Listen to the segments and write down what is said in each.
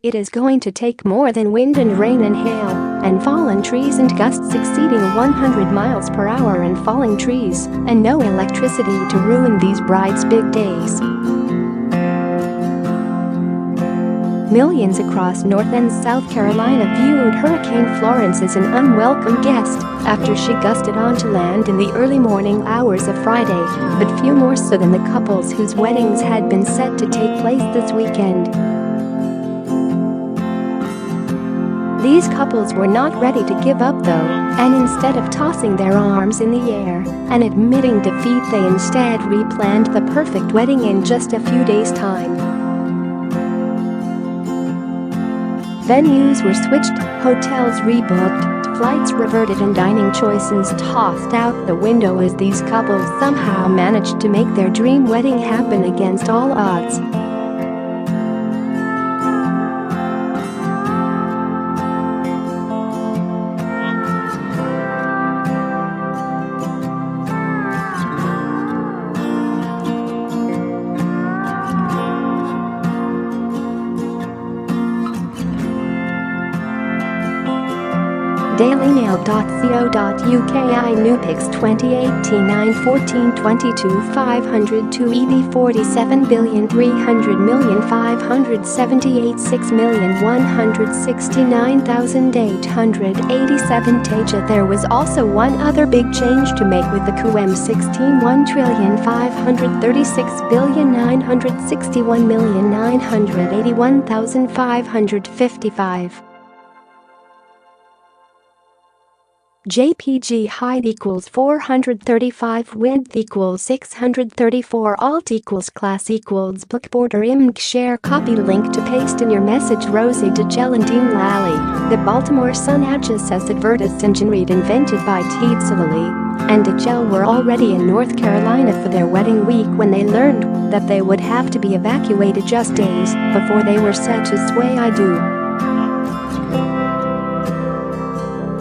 It is going to take more than wind and rain and hail and fallen trees and gusts exceeding 100 miles per hour and falling trees and no electricity to ruin these bride's big days. Millions across North and South Carolina viewed Hurricane Florence as an unwelcome guest after she gusted onto land in the early morning hours of Friday, but few more so than the couples whose weddings had been set to take place this weekend. These couples were not ready to give up though, and instead of tossing their arms in the air and admitting defeat, they instead replanned the perfect wedding in just a few days' time. Venues were switched, hotels rebooked, flights reverted and dining choices tossed out the window as these couples somehow managed to make their dream wedding happen against all odds. dailymail.co.uk iNewPix 2018 9/14/22 502 EV 47,300,578 6,169,887 Taja. There was also one other big change to make with the QM 16 1,536,961,981,555. JPG height equals 435, width equals 634, alt equals class equals book border img share copy link to paste in your message. Rosie DeGel and Dean Lally, the Baltimore Sun Adjacess advertised engineered invented by Teed Lally and DeGel were already in North Carolina for their wedding week when they learned that they would have to be evacuated just days before they were set to sway I do.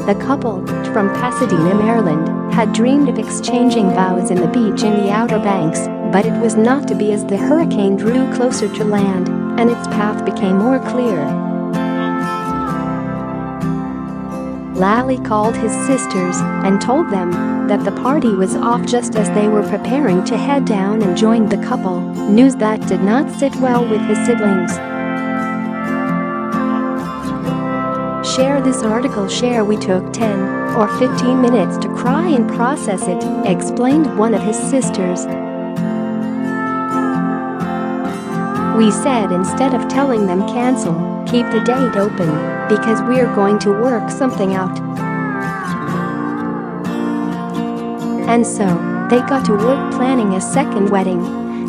The couple, from Pasadena, Maryland, had dreamed of exchanging vows in the beach in the Outer Banks, but it was not to be as the hurricane drew closer to land and its path became more clear. Lally called his sisters and told them that the party was off just as they were preparing to head down and join the couple, news that did not sit well with his siblings. Share this article. Share. We took 10 or 15 minutes to cry and process it, explained one of his sisters. We said instead of telling them cancel, keep the date open, because we're going to work something out. And so, they got to work planning a second wedding,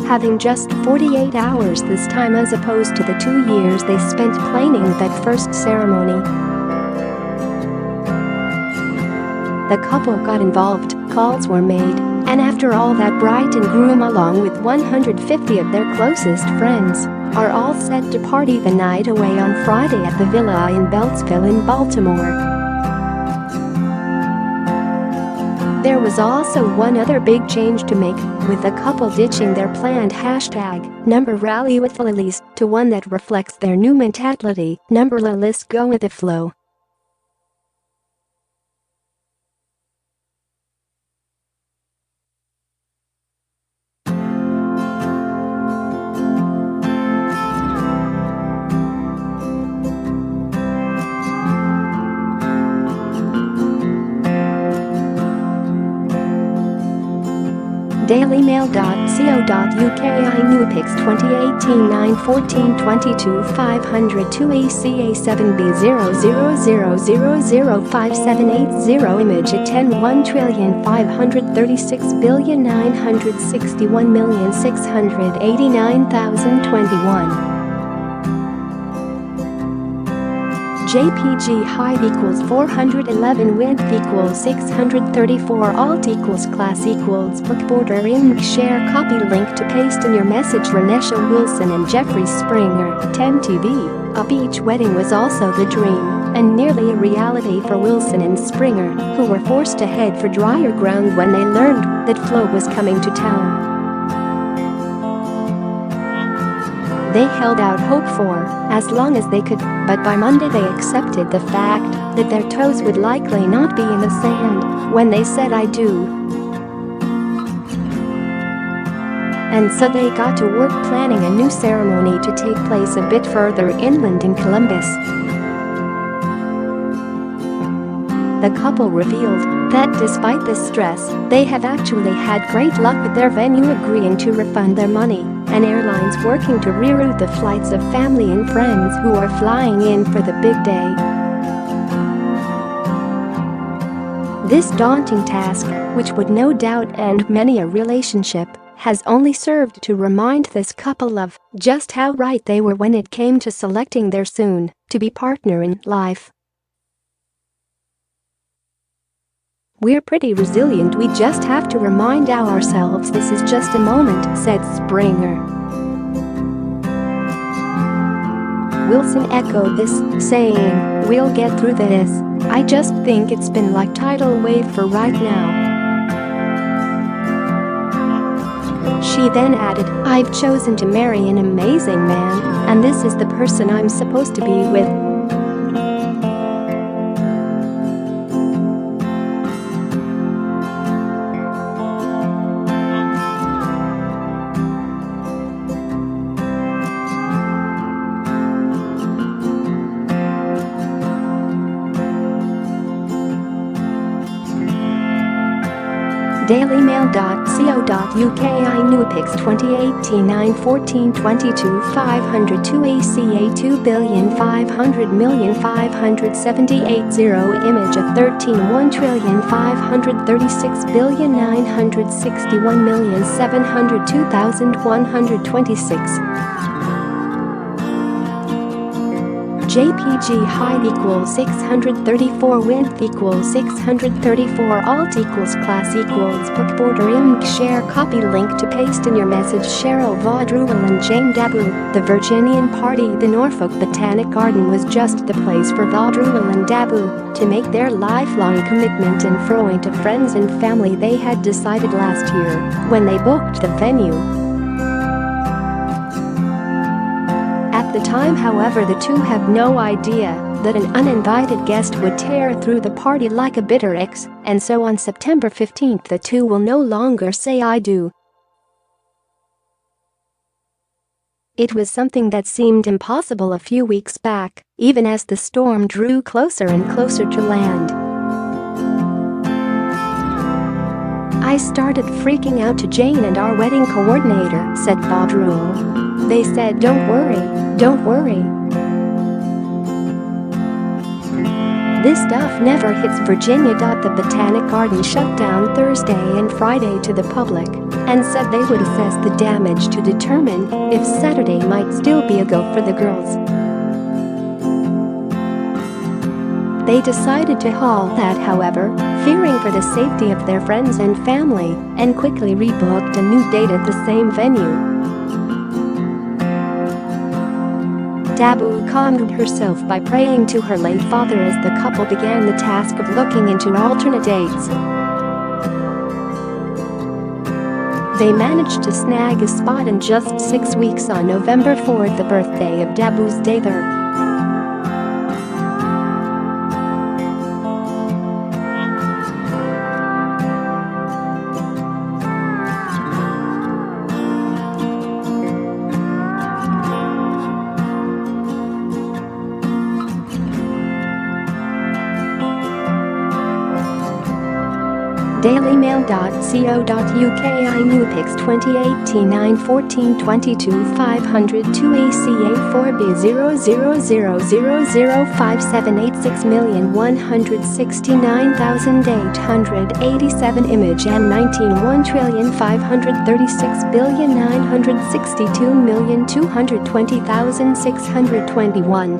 having just 48 hours this time as opposed to the 2 years they spent planning that first ceremony. The couple got involved, calls were made, and after all that bride and groom along with 150 of their closest friends are all set to party the night away on Friday at the villa in Beltsville in Baltimore. There was also one other big change to make, with the couple ditching their planned #rally with Lilies to one that reflects their new mentality, Lilies go with the flow. dailymail.co.uk iNewPix 2018 9/14/22 502 ACA 7B00005780 image at 10 1,536,961,689,021. JPG height equals 411, width equals 634, alt equals class equals book border img share copy link to paste in your message. Renesha Wilson and Jeffrey Springer, 10 TV. A beach wedding was also the dream and nearly a reality for Wilson and Springer, who were forced to head for drier ground when they learned that Flo was coming to town. they held out hope for as long as they could, but by Monday they accepted the fact that their toes would likely not be in the sand when they said "I do." And so they got to work planning a new ceremony to take place a bit further inland in Columbus. The couple revealed that despite this stress, they have actually had great luck with their venue agreeing to refund their money and airlines working to reroute the flights of family and friends who are flying in for the big day. This daunting task, which would no doubt end many a relationship, has only served to remind this couple of just how right they were when it came to selecting their soon-to-be partner in life. "We're pretty resilient, we just have to remind ourselves this is just a moment," said Springer. Wilson echoed this, saying, "We'll get through this. I just think it's been like tidal wave for right now." She then added, "I've chosen to marry an amazing man, and this is the person I'm supposed to be with." dailymail.co.uk iNewPix 2018 9/14/22 502 ACA 2,500,578,0 image of 13,1,536,961,702,126 JPG height equals 634 width equals 634 alt equals class equals book border img share copy link to paste in your message Cheryl Vaudreuil and Jane Dabu. The Virginian party, the Norfolk Botanic Garden, was just the place for Vaudreuil and Dabu to make their lifelong commitment and throwing to friends and family they had decided last year when they booked the venue. At the time, however, the two have no idea that an uninvited guest would tear through the party like a bitter ex, and so on September 15th the two will no longer say "I do." It was something that seemed impossible a few weeks back, even as the storm drew closer and closer to land. "I started freaking out to Jane and our wedding coordinator," said Vaudreuil. "They said, 'Don't worry, don't worry. This stuff never hits Virginia.' The Botanic Garden shut down Thursday and Friday to the public and said they would assess the damage to determine if Saturday might still be a go for the girls. They decided to halt that, however, fearing for the safety of their friends and family, and quickly rebooked a new date at the same venue. Dabu calmed herself by praying to her late father as the couple began the task of looking into alternate dates. They managed to snag a spot in just 6 weeks on November 4th, the birthday of Dabu's dather. dailymail.co.uk iNewPix 2018 9/14/22 502 ACA 4B000005786,169,887 image and 19,536,962,220,621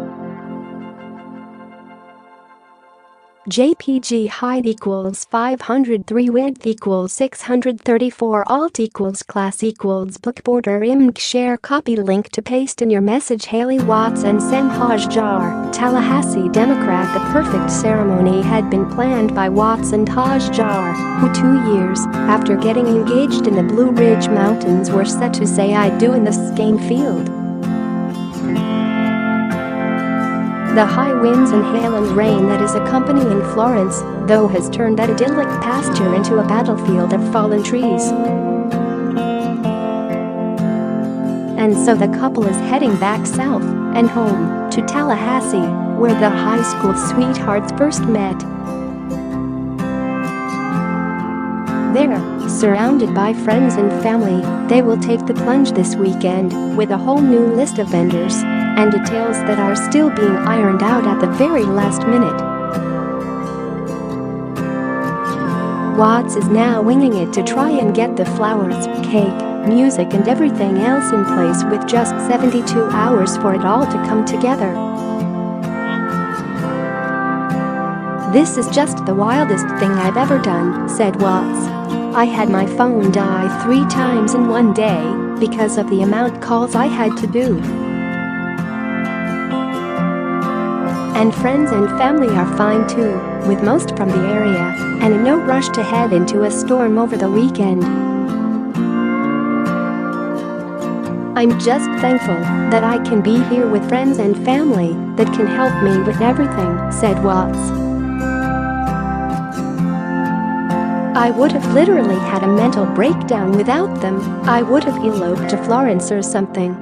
JPG height equals 503 width equals 634 alt equals class equals book border img share copy link to paste in your message Haley Watts and Sam Hajjar, Tallahassee Democrat. The perfect ceremony had been planned by Watts and Hajjar, who 2 years after getting engaged in the Blue Ridge Mountains were set to say "I do" in the Skane field. The high winds and hail and rain that is accompanying Florence, though, has turned that idyllic pasture into a battlefield of fallen trees. And so the couple is heading back south and home to Tallahassee, where the high school sweethearts first met. There, surrounded by friends and family, they will take the plunge this weekend with a whole new list of vendors and details that are still being ironed out at the very last minute. Watts is now winging it to try and get the flowers, cake, music and everything else in place with just 72 hours for it all to come together. "This is just the wildest thing I've ever done," said Watts. "I had my phone die 3 times in one day because of the amount of calls I had to do. And friends and family are fine too, with most from the area, and in no rush to head into a storm over the weekend. I'm just thankful that I can be here with friends and family that can help me with everything," said Watts. "I would have literally had a mental breakdown without them. I would have eloped to Florence or something."